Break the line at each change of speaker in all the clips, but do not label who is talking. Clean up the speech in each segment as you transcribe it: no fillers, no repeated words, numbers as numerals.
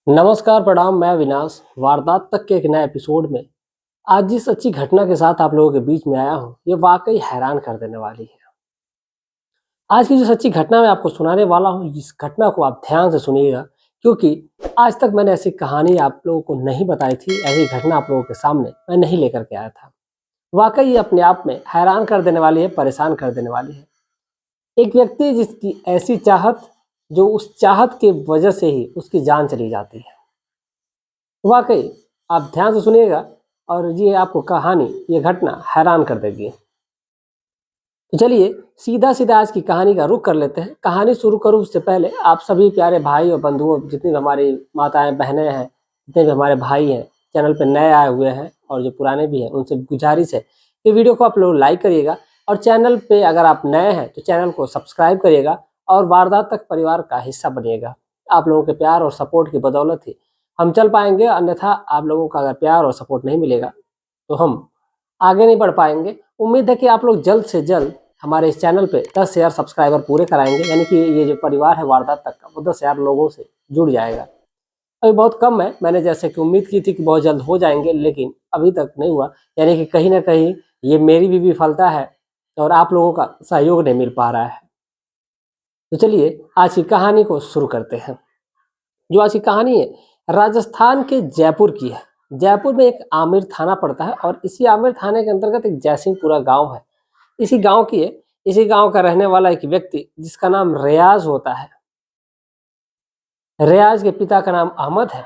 नमस्कार, प्रणाम। मैं विनाश वारदात तक के एक नए एपिसोड में आज जिस अच्छी घटना के साथ आप लोगों के बीच में आया हूँ, ये वाकई हैरान कर देने वाली है। आज की जो सच्ची घटना मैं आपको सुनाने वाला हूँ, इस घटना को आप ध्यान से सुनिएगा, क्योंकि आज तक मैंने ऐसी कहानी आप लोगों को नहीं बताई थी, ऐसी घटना आप लोगों के सामने मैं नहीं लेकर के आया था। वाकई ये अपने आप में हैरान कर देने वाली है, परेशान कर देने वाली है। एक व्यक्ति जिसकी ऐसी चाहत, जो उस चाहत की वजह से ही उसकी जान चली जाती है। वाकई आप ध्यान से सुनिएगा और ये आपको कहानी, ये घटना हैरान कर देगी। तो चलिए सीधा सीधा आज की कहानी का रुख कर लेते हैं। कहानी शुरू करूँ उससे पहले आप सभी प्यारे भाई और बंधुओं, जितनी भी हमारी माताएं बहनें हैं, जितने भी हमारे भाई हैं, चैनल पे नए आए हुए हैं और जो पुराने भी हैं, उनसे गुजारिश है कि वीडियो को आप लोग लाइक करिएगा और चैनल पे अगर आप नए हैं तो चैनल को सब्सक्राइब करिएगा और वारदात तक परिवार का हिस्सा बनिएगा। आप लोगों के प्यार और सपोर्ट की बदौलत ही हम चल पाएंगे, अन्यथा आप लोगों का अगर प्यार और सपोर्ट नहीं मिलेगा तो हम आगे नहीं बढ़ पाएंगे। उम्मीद है कि आप लोग जल्द से जल्द हमारे इस चैनल पे 10,000 सब्सक्राइबर पूरे कराएंगे, यानी कि ये जो परिवार है वारदात तक का, वो 10,000 लोगों से जुड़ जाएगा। अभी बहुत कम है, मैंने जैसे कि उम्मीद की थी कि बहुत जल्द हो जाएंगे, लेकिन अभी तक नहीं हुआ। यानी कि कहीं ना कहीं ये मेरी भी विफलता है और आप लोगों का सहयोग नहीं मिल पा रहा है। तो चलिए आज की कहानी को शुरू करते हैं। जो आज की कहानी है राजस्थान के जयपुर की है। जयपुर में एक आमिर थाना पड़ता है और इसी आमिर थाने के अंतर्गत एक जयसिंहपुरा गांव है। इसी गांव की है, इसी गांव का रहने वाला एक व्यक्ति जिसका नाम रियाज होता है। रियाज के पिता का नाम अहमद है।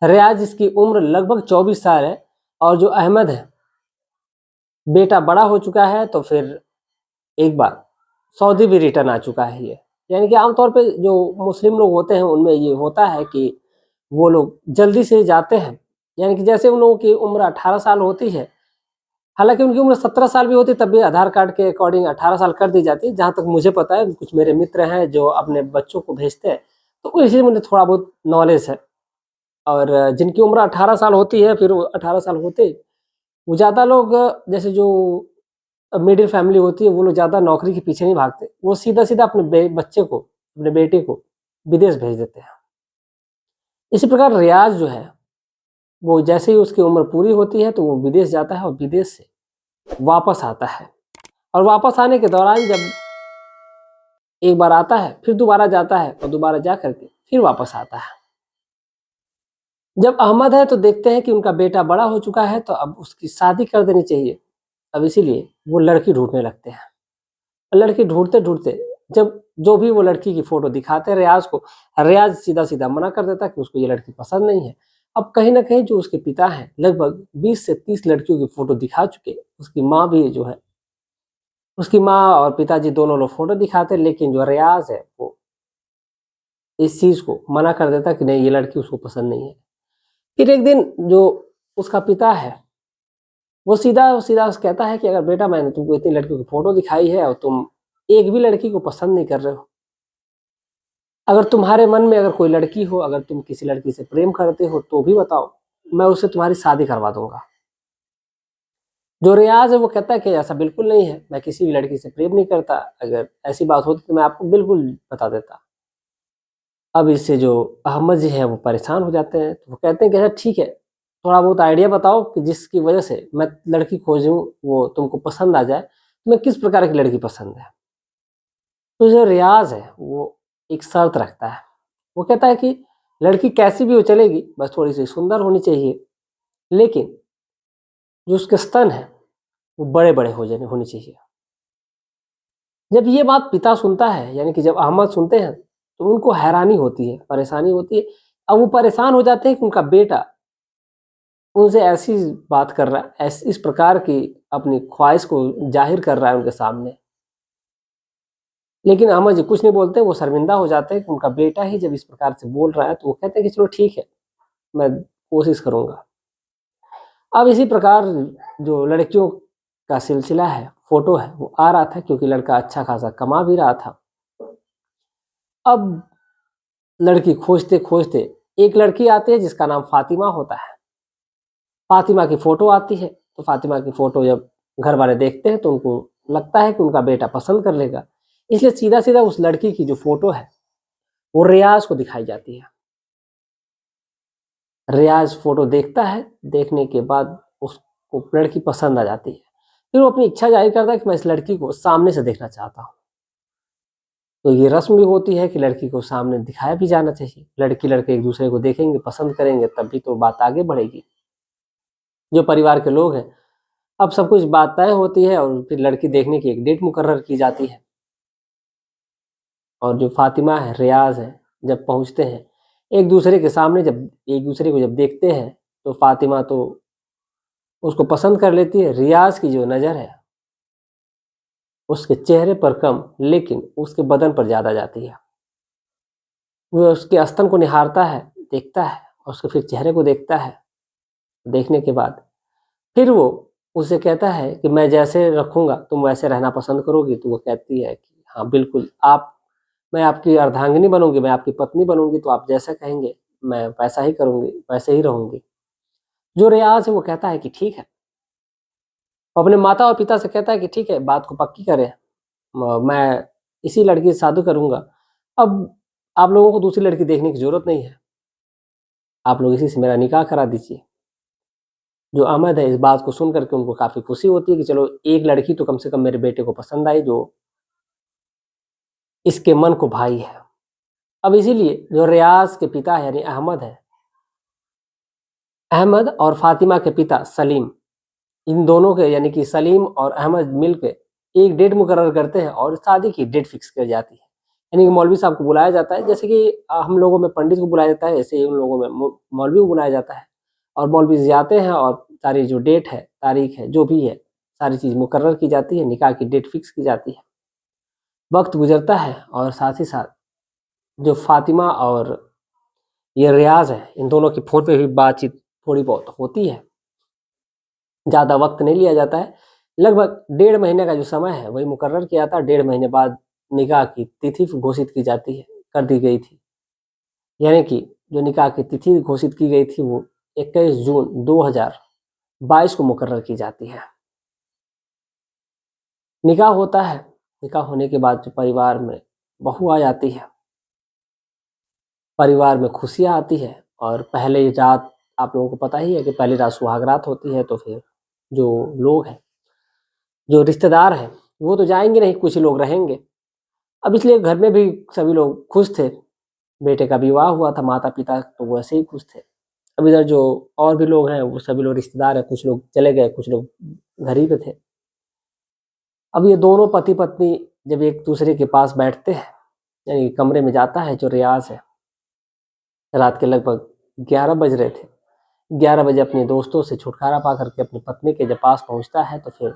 रियाज, इसकी उम्र लगभग 24 साल है और जो अहमद है, बेटा बड़ा हो चुका है तो फिर एक बार सऊदी भी रिटर्न आ चुका है ये। यानी कि आमतौर पे जो मुस्लिम लोग होते हैं उनमें ये होता है कि वो लोग जल्दी से जाते हैं। यानी कि जैसे उन लोगों की उम्र 18 साल होती है, हालांकि उनकी उम्र 17 साल भी होती है, तब भी आधार कार्ड के अकॉर्डिंग 18 साल कर दी जाती है। जहाँ तक मुझे पता है, कुछ मेरे मित्र हैं जो अपने बच्चों को भेजते हैं, तो इसी मुझे थोड़ा बहुत नॉलेज है। और जिनकी उम्र 18 साल होती है, फिर 18 साल होते वो ज़्यादा लोग, जैसे जो मिडिल फैमिली होती है, वो लोग ज़्यादा नौकरी के पीछे नहीं भागते, वो सीधा सीधा अपने बच्चे को, अपने बेटे को विदेश भेज देते हैं। इसी प्रकार रियाज जो है, वो जैसे ही उसकी उम्र पूरी होती है तो वो विदेश जाता है और विदेश से वापस आता है। और वापस आने के दौरान जब एक बार आता है, फिर दोबारा जाता है और दोबारा जा करके फिर वापस आता है। जब अहमद है तो देखते हैं कि उनका बेटा बड़ा हो चुका है, तो अब उसकी शादी कर देनी चाहिए। अब इसीलिए वो लड़की ढूंढने लगते हैं। लड़की ढूंढते ढूंढते जब जो भी वो लड़की की फोटो दिखाते हैं रियाज को, रियाज सीधा सीधा मना कर देता कि उसको ये लड़की पसंद नहीं है। अब कहीं ना कहीं जो उसके पिता हैं, लगभग 20 से 30 लड़कियों की फोटो दिखा चुके, उसकी माँ भी जो है, उसकी माँ और पिताजी दोनों लोग फोटो दिखाते, लेकिन जो रियाज है वो इस चीज को मना कर देता कि नहीं, ये लड़की उसको पसंद नहीं है। फिर एक दिन जो उसका पिता है, वो सीधा सीधा कहता है कि अगर बेटा मैंने तुमको इतनी लड़कियों की फोटो दिखाई है और तुम एक भी लड़की को पसंद नहीं कर रहे हो, अगर तुम्हारे मन में अगर कोई लड़की हो, अगर तुम किसी लड़की से प्रेम करते हो तो भी बताओ, मैं उससे तुम्हारी शादी करवा दूंगा। जो रियाज है वो कहता है कि ऐसा बिल्कुल नहीं है, मैं किसी भी लड़की से प्रेम नहीं करता, अगर ऐसी बात होती तो मैं आपको बिल्कुल बता देता। अब इससे जो अहमद जी है वो परेशान हो जाते हैं, तो वो कहते हैं कि अच्छा ठीक है, थोड़ा बहुत आइडिया बताओ कि जिसकी वजह से मैं लड़की खोजूं, वो तुमको पसंद आ जाए, तुम्हें किस प्रकार की लड़की पसंद है। तो जो रियाज है वो एक शर्त रखता है। वो कहता है कि लड़की कैसी भी हो चलेगी, बस थोड़ी सी सुंदर होनी चाहिए, लेकिन जो उसके स्तन है वो बड़े बड़े होने चाहिए। जब ये बात पिता सुनता है, यानी कि जब अहमद सुनते हैं, तो उनको हैरानी होती है, परेशानी होती है। अब वो परेशान हो जाते हैं कि उनका बेटा उनसे ऐसी बात कर रहा है, इस प्रकार की अपनी ख्वाहिश को जाहिर कर रहा है उनके सामने। लेकिन अहमद जी कुछ नहीं बोलते, वो शर्मिंदा हो जाते हैं कि उनका बेटा ही जब इस प्रकार से बोल रहा है, तो वो कहते हैं कि चलो ठीक है, मैं कोशिश करूंगा। अब इसी प्रकार जो लड़कियों का सिलसिला है, फोटो है, वो आ रहा था, क्योंकि लड़का अच्छा खासा कमा भी रहा था। अब लड़की खोजते खोजते एक लड़की आती है जिसका नाम फातिमा होता है। फातिमा की फोटो आती है, तो फातिमा की फोटो जब घर वाले देखते हैं तो उनको लगता है कि उनका बेटा पसंद कर लेगा, इसलिए सीधा सीधा उस लड़की की जो फोटो है वो रियाज को दिखाई जाती है। रियाज फोटो देखता है, देखने के बाद उसको लड़की पसंद आ जाती है। फिर वो अपनी इच्छा जाहिर करता है कि मैं इस लड़की को सामने से देखना चाहता हूँ। तो ये रस्म भी होती है कि लड़की को सामने दिखाया भी जाना चाहिए। लड़की लड़के एक दूसरे को देखेंगे, पसंद करेंगे, तभी तो बात आगे बढ़ेगी। जो परिवार के लोग हैं, अब सब कुछ बात तय होती है और फिर लड़की देखने की एक डेट मुकर्रर की जाती है। और जो फातिमा है, रियाज है, जब पहुंचते हैं एक दूसरे के सामने, जब एक दूसरे को जब देखते हैं तो फातिमा तो उसको पसंद कर लेती है। रियाज की जो नज़र है उसके चेहरे पर कम लेकिन उसके बदन पर ज़्यादा जाती है। वो उसके स्तन को निहारता है, देखता है और उसके फिर चेहरे को देखता है। देखने के बाद फिर वो उसे कहता है कि मैं जैसे रखूँगा तुम वैसे रहना पसंद करोगी? तो वो कहती है कि हाँ बिल्कुल, मैं आपकी अर्धांगिनी बनूँगी, मैं आपकी पत्नी बनूँगी, तो आप जैसा कहेंगे मैं वैसा ही करूँगी, वैसे ही रहूँगी। जो रियाज़ है वो कहता है कि ठीक है। वो अपने माता और पिता से कहता है कि ठीक है, बात को पक्की करें, मैं इसी लड़की से शादी करूँगा। अब आप लोगों को दूसरी लड़की देखने की ज़रूरत नहीं है, आप लोग इसी से मेरा निकाह करा दीजिए। जो अहमद है इस बात को सुन कर के उनको काफ़ी खुशी होती है कि चलो एक लड़की तो कम से कम मेरे बेटे को पसंद आई जो इसके मन को भाई है। अब इसीलिए जो रियाज़ के पिता है यानी अहमद है, अहमद और फातिमा के पिता सलीम, इन दोनों के यानी कि सलीम और अहमद मिलके एक डेट मुकर्रर करते हैं और शादी की डेट फिक्स कर जाती है। यानी कि मौलवी साहब को बुलाया जाता है, जैसे कि हम लोगों में पंडित को बुलाया जाता है, ऐसे ही उन लोगों में मौलवी को बुलाया जाता है। और मौलवी जाते हैं और सारी जो डेट है, तारीख है, जो भी है, सारी चीज़ मुकर्रर की जाती है, निकाह की डेट फिक्स की जाती है। वक्त गुजरता है और साथ ही साथ जो फातिमा और ये रियाज है, इन दोनों की फ़ोन पे भी बातचीत थोड़ी बहुत होती है। ज़्यादा वक्त नहीं लिया जाता है, लगभग 1.5 महीने का जो समय है वही मुकर्रर किया था। 1.5 महीने बाद निकाह की तिथि घोषित की जाती है, कर दी गई थी। यानी कि जो निकाह की तिथि घोषित की गई थी वो 21 जून 2022 को मुकर्रर की जाती है। निकाह होता है, निकाह होने के बाद जो परिवार में बहू आ जाती है, परिवार में खुशियाँ आती है। और पहले रात आप लोगों को पता ही है कि पहली रात सुहाग रात होती है, तो फिर जो लोग हैं, जो रिश्तेदार हैं, वो तो जाएँगे नहीं, कुछ लोग रहेंगे। अब इसलिए घर में भी सभी लोग खुश थे, बेटे का विवाह हुआ था, माता-पिता तो वैसे ही खुश थे। अब इधर जो और भी लोग हैं, वो सभी लोग रिश्तेदार हैं, कुछ लोग चले गए, कुछ लोग घर ही पे थे। अब ये दोनों पति-पत्नी जब एक-दूसरे के पास बैठते हैं, यानी कमरे में जाता है जो रियाज़ है, रात के लगभग 11 बज रहे थे। 11 बजे अपने दोस्तों से छुटकारा पा कर के अपनी पत्नी के जब पास पहुँचता है तो फिर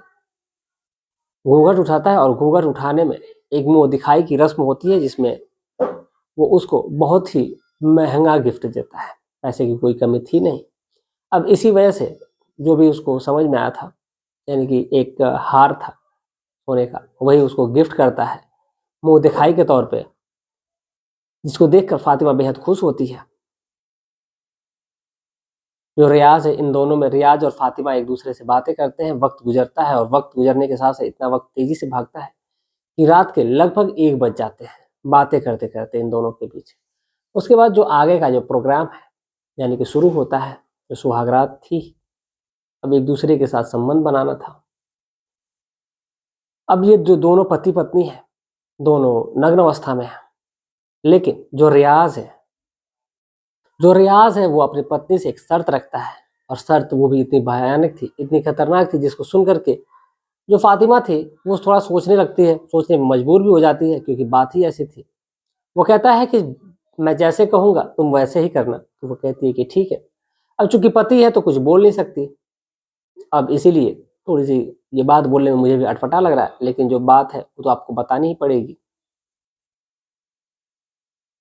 घूँघट उठाता है और घूँघट उठाने में एक मुँह दिखाई की रस्म होती है जिसमें वो उसको बहुत ही महँगा गिफ्ट देता है, पैसे की कोई कमी थी नहीं। अब इसी वजह से जो भी उसको समझ में आया था, यानी कि एक हार था सोने का, वही उसको गिफ्ट करता है मुँह दिखाई के तौर पे, जिसको देखकर फातिमा बेहद खुश होती है। जो रियाज़ है, इन दोनों में रियाज़ और फातिमा एक दूसरे से बातें करते हैं, वक्त गुजरता है और वक्त गुजरने के साथ साथ इतना वक्त तेज़ी से भागता है कि रात के लगभग 1 बज जाते हैं बातें करते-करते इन दोनों के बीच। उसके बाद जो आगे का जो प्रोग्राम है, यानी कि शुरू होता है, जो सुहागरात थी, अब एक दूसरे के साथ संबंध बनाना था। अब ये जो दोनों पति-पत्नी हैं, दोनों नग्न अवस्था में हैं, लेकिन जो रियाज़ है वो अपनी पत्नी से एक शर्त रखता है और शर्त वो भी इतनी भयानक थी, इतनी खतरनाक थी, जिसको सुन कर के जो फातिमा थी वो थोड़ा सोचने लगती है, सोचने में मजबूर भी हो जाती है क्योंकि बात ही ऐसी थी। वो कहता है कि मैं जैसे कहूँगा तुम वैसे ही करना, तो वो कहती है कि ठीक है। अब चूँकि पति है तो कुछ बोल नहीं सकती, अब इसीलिए थोड़ी-सी ये बात बोलने में मुझे भी अटपटा लग रहा है, लेकिन जो बात है वो तो आपको बतानी ही पड़ेगी।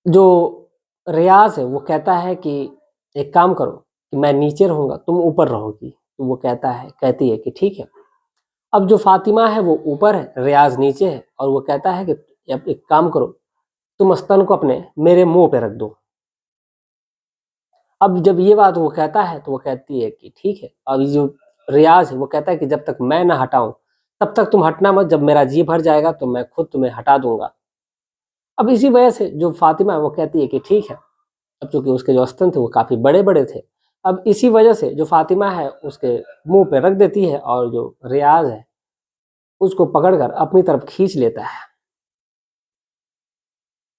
जो रियाज़ है वो कहता है कि एक काम करो कि मैं नीचे रहूँगा, तुम ऊपर रहोगी। तो वो कहती है कि ठीक है। अब जो फातिमा है वो ऊपर है, रियाज़ नीचे है और वो कहता है कि अब एक काम करो, तुम स्तन को अपने मेरे मुँह पे रख दो। अब जब ये बात वो कहता है तो वो कहती है कि ठीक है। अब ये जो रियाज़ है वो कहता है कि जब तक मैं ना हटाऊँ, तब तक तुम हटना मत, जब मेरा जी भर जाएगा तो मैं खुद तुम्हें हटा दूँगा। अब इसी वजह से जो फातिमा है वो कहती है कि ठीक है, अब चूंकि उसके जो स्तन थे वो काफ़ी बड़े बड़े थे, अब इसी वजह से जो फातिमा है उसके मुंह पे रख देती है और जो रियाज है उसको पकड़कर अपनी तरफ खींच लेता है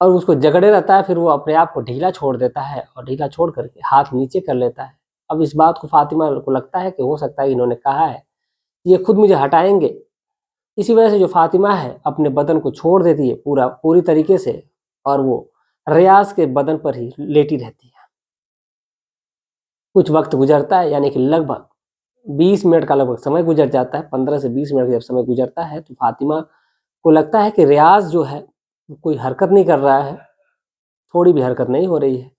और उसको जकड़े रहता है। फिर वो अपने आप को ढीला छोड़ देता है और ढीला छोड़ करके हाथ नीचे कर लेता है। अब इस बात को फातिमा को लगता है कि हो सकता है इन्होंने कहा है ये खुद मुझे हटाएंगे, इसी वजह से जो फातिमा है अपने बदन को छोड़ देती है पूरी तरीके से और वो रियाज के बदन पर ही लेटी रहती है। कुछ वक्त गुजरता है, यानी कि लगभग 20 मिनट का लगभग समय गुजर जाता है। 15 से 20 मिनट का जब समय गुजरता है तो फातिमा को लगता है कि रियाज जो है कोई हरकत नहीं कर रहा है, थोड़ी भी हरकत नहीं हो रही है।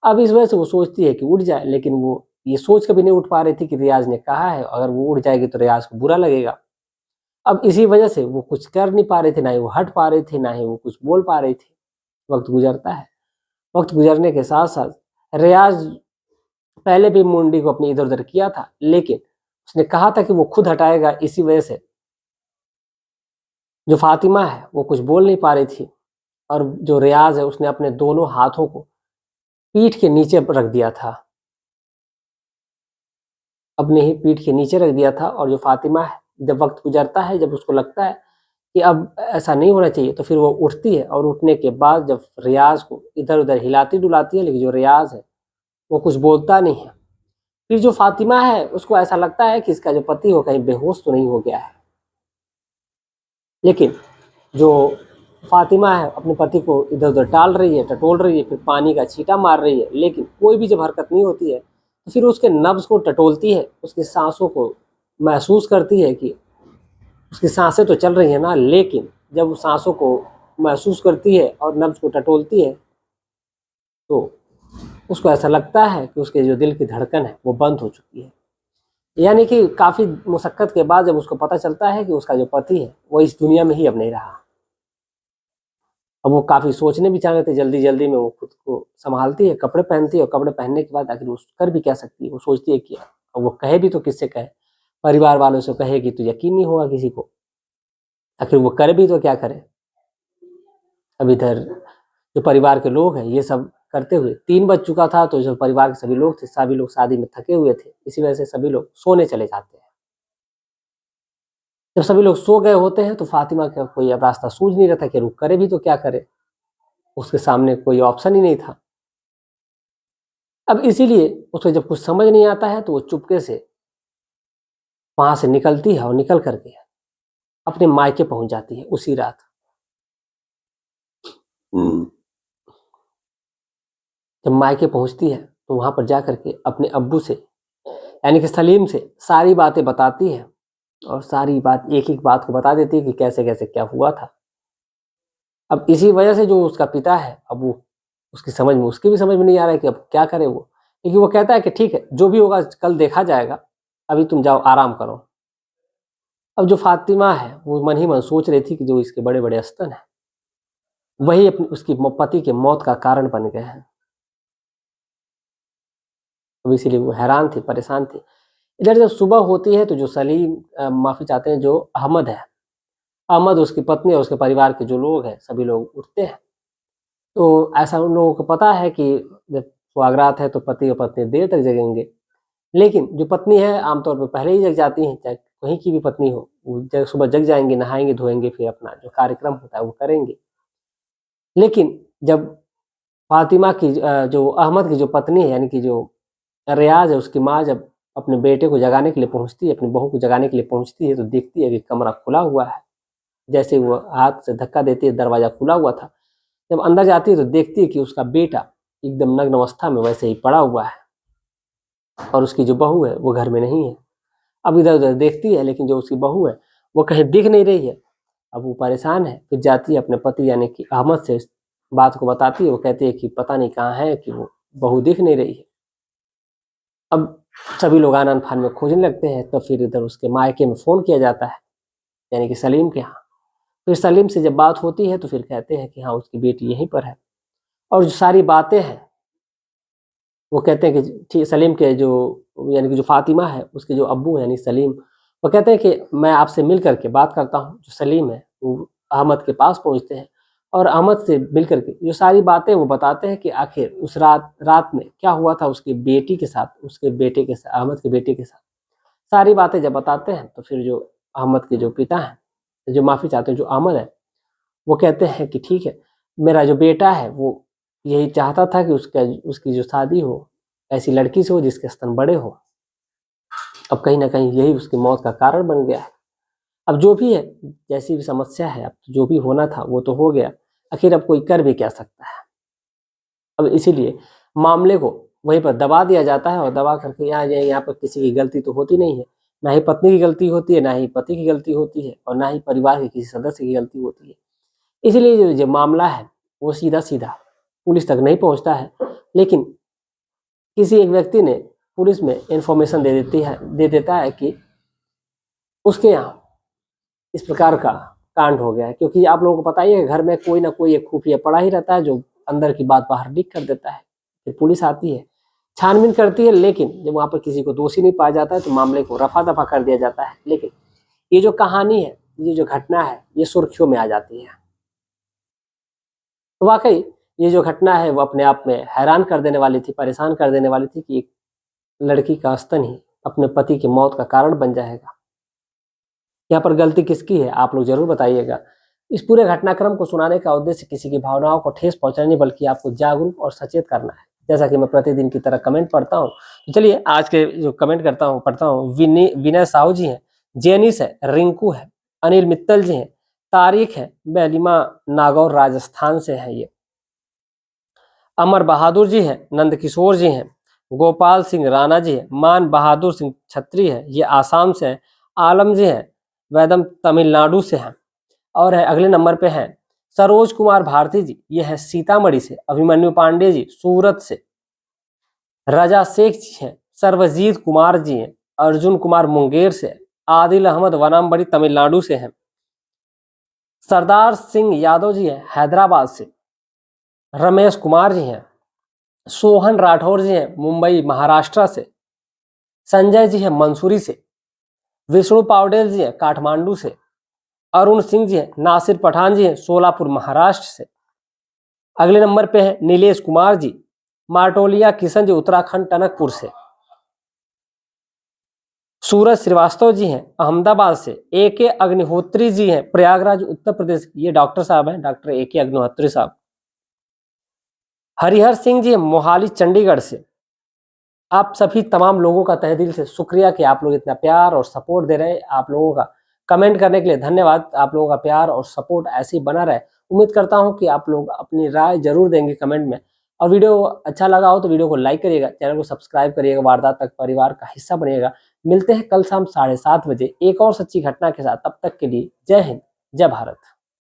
अब इस वजह से वो सोचती है कि उठ जाए, लेकिन वो ये सोच कभी नहीं उठ पा रही थी कि रियाज ने कहा है अगर वो उठ जाएगी तो रियाज को बुरा लगेगा। अब इसी वजह से वो कुछ कर नहीं पा रही थी, ना ही वो हट पा रही थी, ना ही वो कुछ बोल पा रही थी। वक्त गुजरता है, वक्त गुजरने के साथ साथ रियाज पहले भी मुंडी को अपनी इधर उधर किया था, लेकिन उसने कहा था कि वो खुद हटाएगा। इसी वजह से जो फातिमा है वो कुछ बोल नहीं पा रही थी और जो रियाज है उसने अपने दोनों हाथों को पीठ के नीचे रख दिया था, अपने ही पीठ के नीचे रख दिया था। और जो फातिमा है जब वक्त गुजरता है, जब उसको लगता है कि अब ऐसा नहीं होना चाहिए, तो फिर वो उठती है और उठने के बाद जब रियाज को इधर उधर हिलाती डुलाती है, लेकिन जो रियाज है वो कुछ बोलता नहीं है। फिर जो फातिमा है उसको ऐसा लगता है कि इसका जो पति हो कहीं बेहोश तो नहीं हो गया है, लेकिन जो फातिमा है अपने पति को इधर उधर टाल रही है, टटोल रही है, फिर पानी का छींटा मार रही है, लेकिन कोई भी जब हरकत नहीं होती है तो फिर उसके नब्ज को टटोलती है, उसकी सांसों को महसूस करती है कि उसकी सांसें तो चल रही है ना, लेकिन जब वो सांसों को महसूस करती है और नब्ज को टटोलती है तो उसको ऐसा लगता है कि उसके जो दिल की धड़कन है वो बंद हो चुकी है। यानी कि काफ़ी मुशक्क़त के बाद जब उसको पता चलता है कि उसका जो पति है वो इस दुनिया में ही अब नहीं रहा। अब वो काफ़ी सोचने विचारने थे, जल्दी जल्दी में वो खुद को संभालती है, कपड़े पहनती है और कपड़े पहनने के बाद आखिर वो कर भी क्या सकती है। वो सोचती है कि अब वो कहे भी तो किससे कहे, परिवार वालों से कहेगी तो यकीन नहीं होगा किसी को, आखिर वो करे भी तो क्या करे। अब इधर जो परिवार के लोग हैं ये सब करते हुए 3 बज चुका था, तो जो परिवार के सभी लोग थे, सभी लोग शादी में थके हुए थे, इसी वजह से सभी लोग सोने चले जाते हैं। जब सभी लोग सो गए होते हैं तो फातिमा का कोई अब रास्ता सूझ नहीं रहा था कि रुक करे भी तो क्या करे, उसके सामने कोई ऑप्शन ही नहीं था। अब इसीलिए उसको जब कुछ समझ नहीं आता है तो वो चुपके से वहां से निकलती है और निकल करके अपने मायके पहुंच जाती है उसी रात। जब मायके पहुंचती है तो वहां पर जा करके अपने अब्बू से यानी कि सलीम से सारी बातें बताती है और सारी बात एक एक बात को बता देती है कि कैसे कैसे क्या हुआ था। अब इसी वजह से जो उसका पिता है, अब वो उसकी भी समझ में नहीं आ रहा है कि अब क्या करे वो, लेकिन वो कहता है कि ठीक है जो भी होगा कल देखा जाएगा, अभी तुम जाओ आराम करो। अब जो फातिमा है वो मन ही मन सोच रही थी कि जो इसके बड़े बड़े स्तन है वही अपनी उसकी पति के मौत का कारण बन गए हैं। अब इसीलिए वो हैरान थी, परेशान थी। इधर जब सुबह होती है तो जो सलीम माफ़ी चाहते हैं, जो अहमद है, अहमद उसकी पत्नी और उसके परिवार के जो लोग हैं सभी लोग उठते हैं। तो ऐसा उन लोगों को पता है कि जब सुहागरात है तो पति और पत्नी देर तक जगेंगे, लेकिन जो पत्नी है आमतौर पर पहले ही जग जाती हैं, चाहे कहीं की भी पत्नी हो, वो सुबह जग जाएंगे, नहाएंगे धोएंगे, फिर अपना जो कार्यक्रम होता है वो करेंगे। लेकिन जब फातिमा की जो अहमद की जो पत्नी है यानी कि जो रियाज है, उसकी माँ जब अपने बेटे को जगाने के लिए पहुंचती है, अपनी बहू को जगाने के लिए पहुंचती है, तो देखती है कि कमरा खुला हुआ है। जैसे वो हाथ से धक्का देती है, दरवाजा खुला हुआ था। जब अंदर जाती है तो देखती है कि उसका बेटा एकदम नग्न अवस्था में वैसे ही पड़ा हुआ है और उसकी जो बहू है वो घर में नहीं है। अब इधर उधर देखती है, लेकिन जो उसकी बहू है वो कहीं दिख नहीं रही है। अब वो परेशान है, फिर जाती है अपने पति यानी कि अहमद से इस बात को बताती है। वो कहती है कि पता नहीं कहाँ है, कि वो बहू दिख नहीं रही है। अब सभी लोग आनन फान में खोजने लगते हैं, तो फिर इधर उसके मायके में फ़ोन किया जाता है यानी कि सलीम के यहाँ। फिर सलीम से जब बात होती है तो फिर कहते हैं कि हाँ उसकी बेटी यहीं पर है। और जो सारी बातें हैं वो कहते हैं कि ठीक, सलीम के जो यानी कि जो फातिमा है उसके जो अब्बू हैं यानी सलीम, वो कहते हैं कि मैं आपसे मिल करके बात करता हूँ। जो सलीम है वो अहमद के पास पहुँचते हैं और अहमद से मिलकर के जो सारी बातें वो बताते हैं कि आखिर उस रात में क्या हुआ था उसकी बेटी के साथ, उसके बेटे के साथ, अहमद के बेटे के साथ। सारी बातें जब बताते हैं तो फिर जो अहमद के जो पिता हैं, जो माफ़ी चाहते हैं, जो अहमद है, वो कहते हैं कि ठीक है, मेरा जो बेटा है वो यही चाहता था कि उसकी जो शादी हो ऐसी लड़की से हो जिसके स्तन बड़े हो। अब कहीं ना कहीं यही उसकी मौत का कारण बन गया है। अब जो भी है, जैसी भी समस्या है, अब जो भी होना था वो तो हो गया, आखिर अब कोई कर भी क्या सकता है। अब इसीलिए मामले को वहीं पर दबा दिया जाता है और दबा करके यहाँ पर किसी की गलती तो होती नहीं है, ना ही पत्नी की गलती होती है, ना ही पति की गलती होती है, और ना ही परिवार के किसी सदस्य की गलती होती है। इसलिए जो मामला है वो सीधा सीधा पुलिस तक नहीं पहुंचता है, लेकिन किसी एक व्यक्ति ने पुलिस में इंफॉर्मेशन दे देता है कि उसके यहाँ इस प्रकार का कांड हो गया है। क्योंकि आप लोगों को पता ही है, घर में कोई ना कोई एक खुफिया पड़ा ही रहता है जो अंदर की बात बाहर लीक कर देता है। फिर पुलिस आती है, छानबीन करती है, लेकिन जब वहां पर किसी को दोषी नहीं पाया जाता है तो मामले को रफा दफा कर दिया जाता है। लेकिन ये जो कहानी है, ये जो घटना है, ये सुर्खियों में आ जाती है। तो वाकई ये जो घटना है वो अपने आप में हैरान कर देने वाली थी, परेशान कर देने वाली थी कि एक लड़की का स्तन ही अपने पति की मौत का कारण बन जाएगा। यहाँ पर गलती किसकी है आप लोग जरूर बताइएगा। इस पूरे घटनाक्रम को सुनाने का उद्देश्य किसी की भावनाओं को ठेस पहुंचाना नहीं, बल्कि आपको जागरूक और सचेत करना है। जैसा कि मैं प्रतिदिन की तरह कमेंट पढ़ता हूँ, तो चलिए आज के जो कमेंट पढ़ता हूँ। विनय साहू जी हैं, जेनिस है, रिंकू है, अनिल मित्तल जी हैं, तारिक है, बेलिमा नागौर राजस्थान से है, ये अमर बहादुर जी हैं, नंद किशोर जी हैं, गोपाल सिंह राणा जी हैं, मान बहादुर सिंह छत्री है, ये आसाम से हैं, आलम जी हैं, वैदम तमिलनाडु से हैं, और है अगले नंबर पे हैं सरोज कुमार भारती जी, ये है सीतामढ़ी से, अभिमन्यु पांडे जी सूरत से, रजा शेख जी हैं, सर्वजीत कुमार जी हैं, अर्जुन कुमार मुंगेर से, आदिल अहमद वनामबड़ी तमिलनाडु से हैं, सरदार सिंह यादव जी हैं हैदराबाद से, रमेश कुमार जी हैं, सोहन राठौर जी हैं मुंबई महाराष्ट्र से, संजय जी हैं मंसूरी से, विष्णु पावडेल जी हैं काठमांडू से, अरुण सिंह जी हैं, नासिर पठान जी हैं सोलापुर महाराष्ट्र से। अगले नंबर पे हैं नीलेश कुमार जी, माटोलिया किशन जी उत्तराखंड टनकपुर से, सूरज श्रीवास्तव जी हैं अहमदाबाद से, AK अग्निहोत्री जी हैं प्रयागराज उत्तर प्रदेश, ये डॉक्टर साहब हैं, डॉक्टर AK अग्निहोत्री साहब। हरिहर सिंह जी मोहाली चंडीगढ़ से। आप सभी तमाम लोगों का तहे दिल से शुक्रिया कि आप लोग इतना प्यार और सपोर्ट दे रहे हैं। आप लोगों का कमेंट करने के लिए धन्यवाद। आप लोगों का प्यार और सपोर्ट ऐसे ही बना रहे। उम्मीद करता हूं कि आप लोग अपनी राय जरूर देंगे कमेंट में, और वीडियो अच्छा लगा हो तो वीडियो को लाइक करिएगा, चैनल को सब्सक्राइब करिएगा, वारदात तक परिवार का हिस्सा बनिएगा। मिलते हैं कल शाम 7:30 बजे एक और सच्ची घटना के साथ। तब तक के लिए जय हिंद, जय भारत।